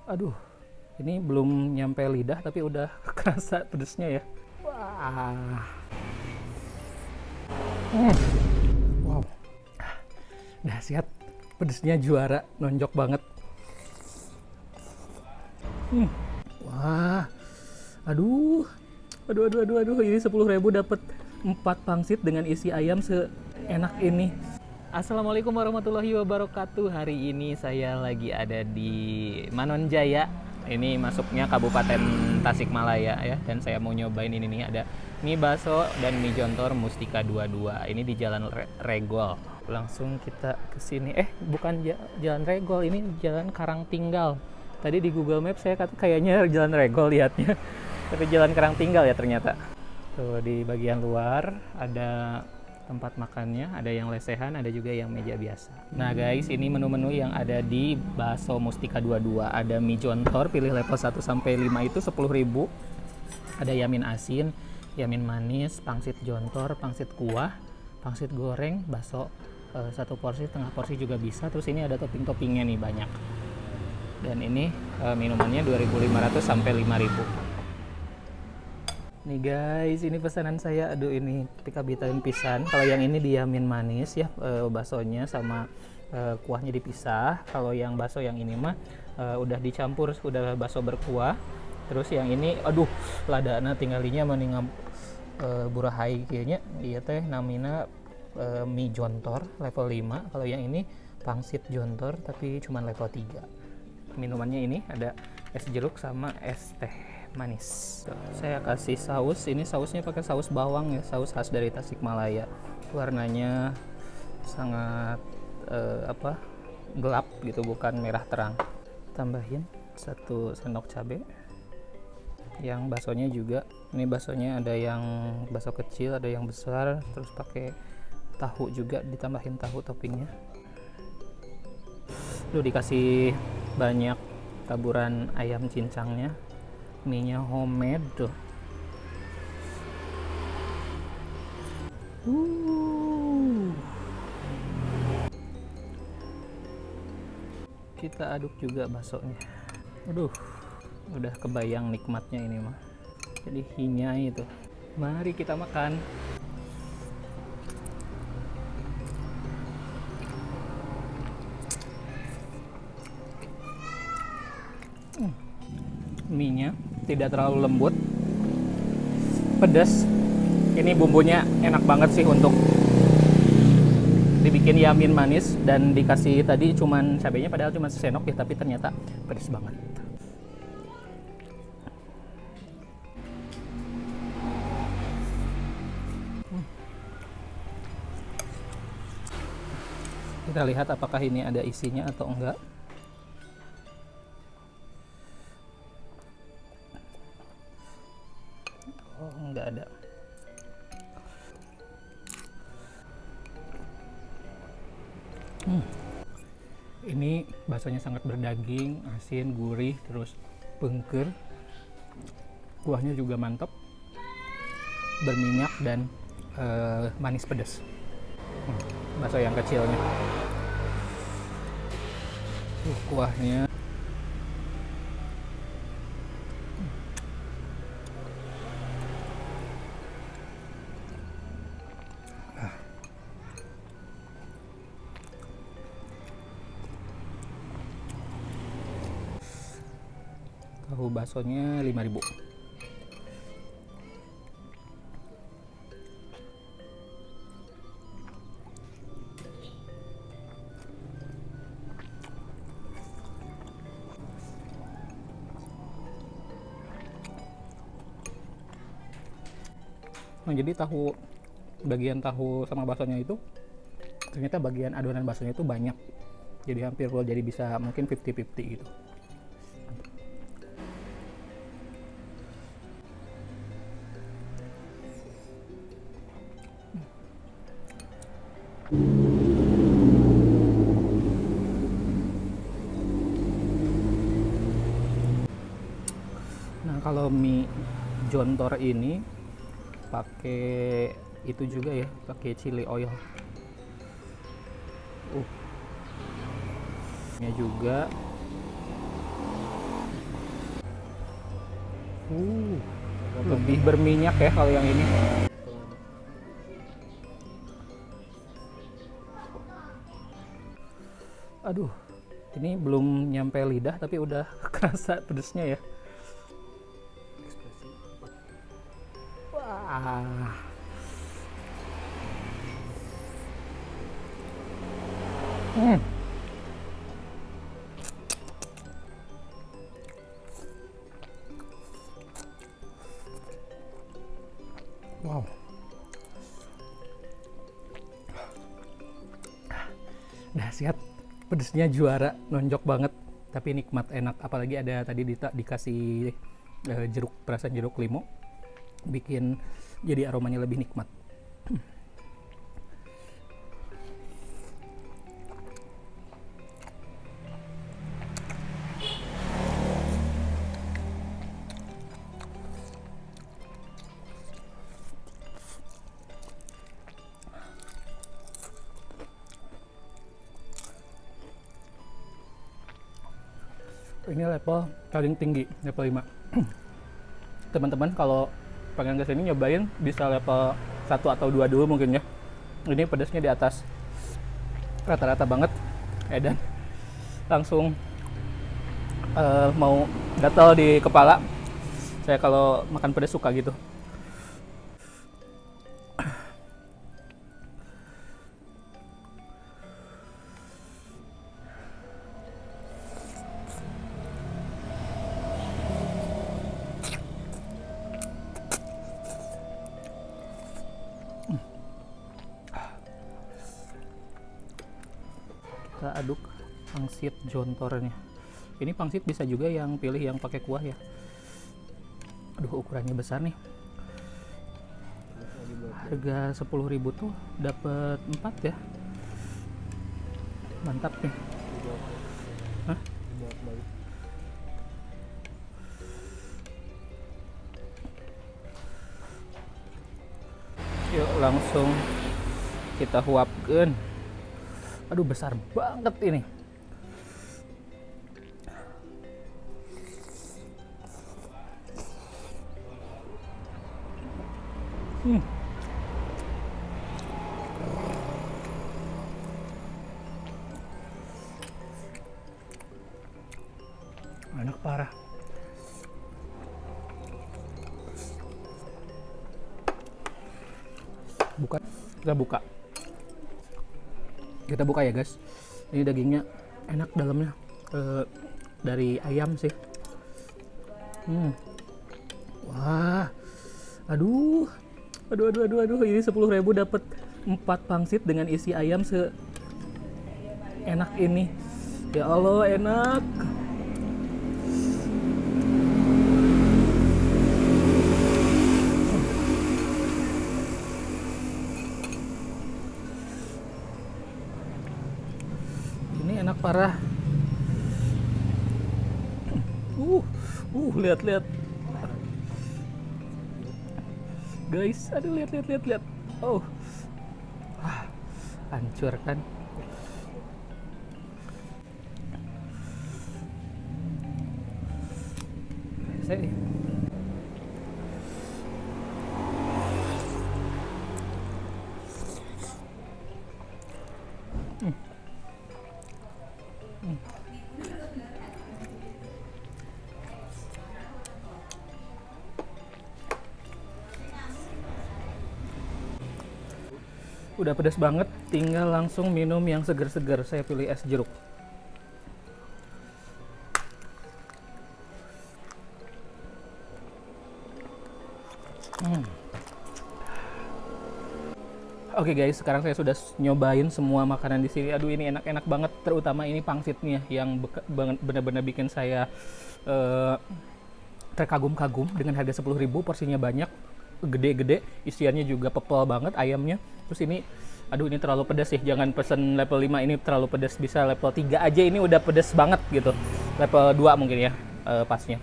Aduh, ini belum nyampe lidah tapi udah kerasa pedesnya ya. Wah. Wow. Dahsyat. Pedesnya juara, nonjok banget. Wah. Aduh. Aduh, ini 10.000 dapat 4 pangsit dengan isi ayam seenak ini. Assalamualaikum warahmatullahi wabarakatuh. Hari ini saya lagi ada di Manonjaya. Ini masuknya Kabupaten Tasikmalaya ya. Dan saya mau nyobain ini nih, ada mie bakso dan mie jontor Mustika 22. Ini di Jalan Regol. Langsung kita ke sini. Bukan Jalan Regol, ini Jalan Karangtinggal. Tadi di Google Maps saya kayaknya Jalan Regol lihatnya. Tapi Jalan Karangtinggal ya ternyata. Tuh di bagian luar ada tempat makannya, ada yang lesehan, ada juga yang meja biasa. Nah guys, ini menu-menu yang ada di Bakso Mustika 22. Ada mie jontor, pilih level 1 sampai 5 itu 10.000. Ada yamin asin, yamin manis, pangsit jontor, pangsit kuah, pangsit goreng, bakso 1 porsi, setengah porsi juga bisa. Terus ini ada topping-toppingnya nih banyak. Dan ini minumannya 2.500 sampai 5.000. Nih guys, ini pesanan saya. Aduh, ini tika bitain pisan. Kalau yang ini diamin manis ya, baksonya sama kuahnya dipisah. Kalau yang bakso yang ini mah udah dicampur, udah bakso berkuah. Terus yang ini, aduh, ladana tinggalinya mendingan burahai kayaknya. Iya teh namina mie jontor level 5. Kalau yang ini pangsit jontor tapi cuma level 3. Minumannya ini ada es jeruk sama es teh manis. Saya kasih saus. Ini sausnya pakai saus bawang ya, saus khas dari Tasikmalaya. Warnanya sangat gelap gitu, bukan merah terang. Tambahin 1 sendok cabai. Yang baksonya juga, ini baksonya ada yang bakso kecil, ada yang besar, terus pakai tahu juga, ditambahin tahu toppingnya. Lu dikasih banyak taburan ayam cincangnya. Mie-nya homemade tuh. Kita aduk juga baksonya. Aduh, udah kebayang nikmatnya ini mah. Jadi hinyai itu. Mari kita makan. Mie-nya tidak terlalu lembut, pedas. Ini bumbunya enak banget sih untuk dibikin yamin manis, dan dikasih tadi cuman cabenya padahal cuma sesendok ya, tapi ternyata pedas banget. Kita lihat apakah ini ada isinya atau enggak. Oh, enggak ada. Ini baksonya sangat berdaging, asin, gurih, terus pengker. Kuahnya juga mantap, berminyak dan manis pedas. Bakso yang kecilnya. Kuahnya. Tahu baksonya 5.000. Nah, jadi bagian tahu sama baksonya itu ternyata bagian adonan baksonya itu banyak. Jadi hampir full, jadi bisa mungkin 50-50 gitu. Nah, kalau mie jontor ini pakai itu juga ya, pakai chili oil. Nya juga Uh, lebih berminyak ya kalau yang ini. Aduh, ini belum nyampe lidah tapi udah kerasa pedesnya ya. Wah. Hmm. Wow. Dahsyat. Pedesnya juara, nonjok banget, tapi nikmat, enak. Apalagi ada tadi dikasih jeruk, perasan jeruk limau, bikin jadi aromanya lebih nikmat. Ini level paling tinggi, level 5. Teman-teman kalau pengen kesini nyobain bisa level 1 atau 2 dulu mungkin ya. Ini pedasnya di atas rata-rata banget. Dan langsung mau gatal di kepala. Saya kalau makan pedas suka gitu. Kita aduk pangsit jontornya. Ini pangsit bisa juga yang pilih yang pakai kuah ya. Aduh, ukurannya besar nih. Harga 10.000 tuh dapat 4 ya. Mantap nih. Hah? Yuk langsung kita huapkan. Aduh, besar banget ini. Enak parah. Kita buka ya guys. Ini dagingnya enak dalamnya, dari ayam sih. Wah, aduh, ini 10.000 dapat 4 pangsit dengan isi ayam enak ini. Ya Allah, enak. Enak parah. Lihat. Guys, aduh, lihat. Oh. Hancur kan. Saya udah pedas banget, tinggal langsung minum yang seger-seger. Saya pilih es jeruk. Oke guys, sekarang saya sudah nyobain semua makanan di sini. Aduh, ini enak-enak banget, terutama ini pangsitnya yang benar-benar bikin saya terkagum-kagum. Dengan harga 10.000, porsinya banyak, gede-gede, isiannya juga pepel banget ayamnya. Terus ini, aduh, ini terlalu pedas sih. Jangan pesen level 5, ini terlalu pedas. Bisa level 3 aja, ini udah pedas banget gitu. Level 2 mungkin ya pasnya.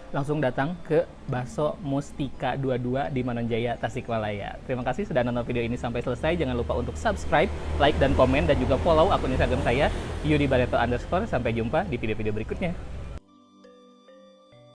Langsung datang ke Bakso Mustika 22 di Manonjaya, Tasikmalaya. Terima kasih sudah nonton video ini sampai selesai. Jangan lupa untuk subscribe, like, dan komen, dan juga follow akun Instagram saya, Yudi Barreto_. Sampai jumpa di video-video berikutnya.